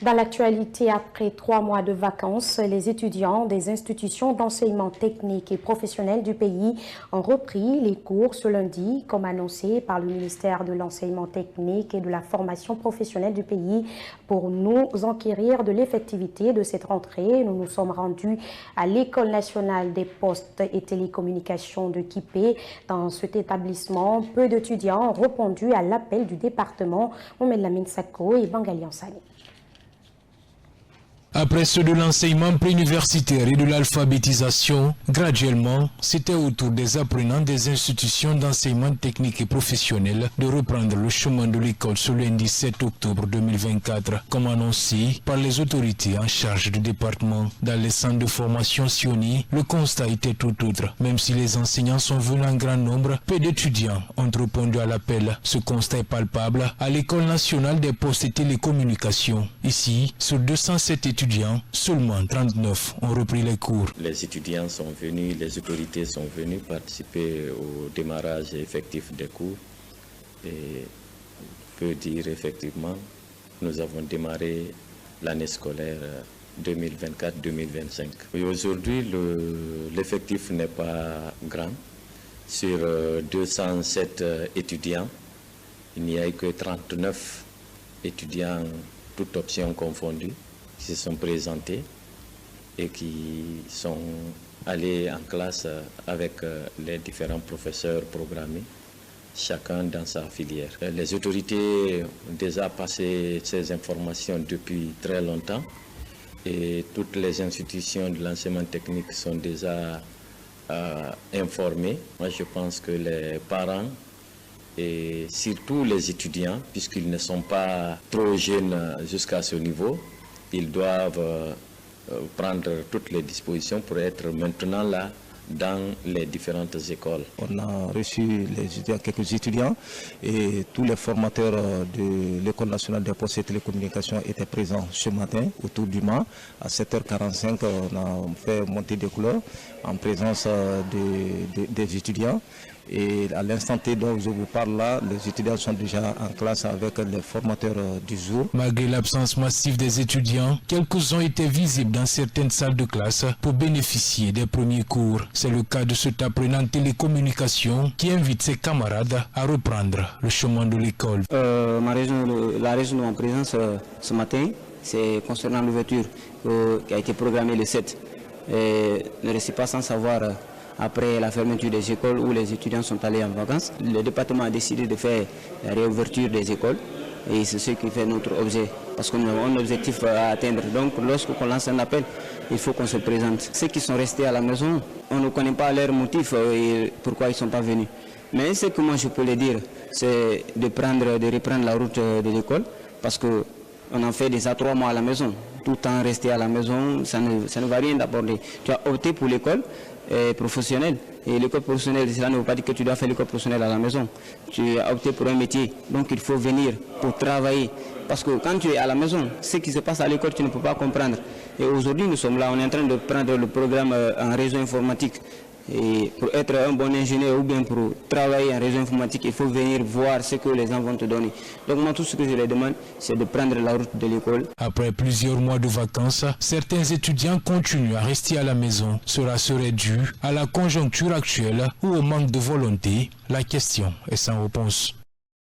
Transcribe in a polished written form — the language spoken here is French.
Dans l'actualité, après 3 mois de vacances, les étudiants des institutions d'enseignement technique et professionnel du pays ont repris les cours ce lundi, comme annoncé par le ministère de l'enseignement technique et de la formation professionnelle du pays. Pour nous enquérir de l'effectivité de cette rentrée, nous nous sommes rendus à l'École nationale des postes et télécommunications de Kipé. Dans cet établissement, peu d'étudiants ont répondu à l'appel du département. Mohamed Lamine Sako et Bangali Ansani. Après ceux de l'enseignement préuniversitaire et de l'alphabétisation, graduellement, c'était au tour des apprenants des institutions d'enseignement technique et professionnel de reprendre le chemin de l'école ce lundi 7 octobre 2024, comme annoncé par les autorités en charge du département. Dans les centres de formation Sioni, le constat était tout autre. Même si les enseignants sont venus en grand nombre, peu d'étudiants ont répondu à l'appel. Ce constat est palpable à l'École nationale des postes et télécommunications. Ici, sur 207 étudiants, seulement 39 ont repris les cours. Les étudiants sont venus, les autorités sont venues participer au démarrage effectif des cours. Et on peut dire effectivement, nous avons démarré l'année scolaire 2024-2025. Aujourd'hui, l'effectif n'est pas grand. Sur 207 étudiants, il n'y a eu que 39 étudiants, toutes options confondues, qui se sont présentés et qui sont allés en classe avec les différents professeurs programmés, chacun dans sa filière. Les autorités ont déjà passé ces informations depuis très longtemps et toutes les institutions de l'enseignement technique sont déjà informées. Moi, je pense que les parents et surtout les étudiants, puisqu'ils ne sont pas trop jeunes jusqu'à ce niveau, ils doivent prendre toutes les dispositions pour être maintenant là dans les différentes écoles. On a reçu quelques étudiants et tous les formateurs de l'École nationale des postes et télécommunications étaient présents ce matin autour du mât. À 7h45, on a fait monter des couleurs en présence des étudiants. Et à l'instant T dont je vous parle là, les étudiants sont déjà en classe avec les formateurs du jour. Malgré l'absence massive des étudiants, quelques ont été visibles dans certaines salles de classe pour bénéficier des premiers cours. C'est le cas de cet apprenant en télécommunication qui invite ses camarades à reprendre le chemin de l'école. La raison de mon présence ce matin, c'est concernant l'ouverture qui a été programmée le 7. Ne restez pas sans savoir. Après la fermeture des écoles où les étudiants sont allés en vacances, le département a décidé de faire la réouverture des écoles et c'est ce qui fait notre objet parce qu'on a un objectif à atteindre. Donc lorsqu'on lance un appel, il faut qu'on se présente. Ceux qui sont restés à la maison, on ne connaît pas leurs motifs et pourquoi ils ne sont pas venus. Mais ce que moi je peux les dire, c'est de reprendre la route de l'école parce qu'on en fait déjà 3 mois à la maison. Tout le temps resté à la maison, ça ne va rien d'aborder. Tu as opté pour l'école professionnelle. Et l'école professionnelle, cela ne veut pas dire que tu dois faire l'école professionnelle à la maison. Tu as opté pour un métier, donc il faut venir pour travailler. Parce que quand tu es à la maison, ce qui se passe à l'école, tu ne peux pas comprendre. Et aujourd'hui, nous sommes là, on est en train de prendre le programme en réseau informatique. Et pour être un bon ingénieur ou bien pour travailler en réseau informatique, il faut venir voir ce que les gens vont te donner. Donc moi, tout ce que je les demande, c'est de prendre la route de l'école. Après plusieurs mois de vacances, certains étudiants continuent à rester à la maison. Cela serait dû à la conjoncture actuelle ou au manque de volonté. La question est sans réponse.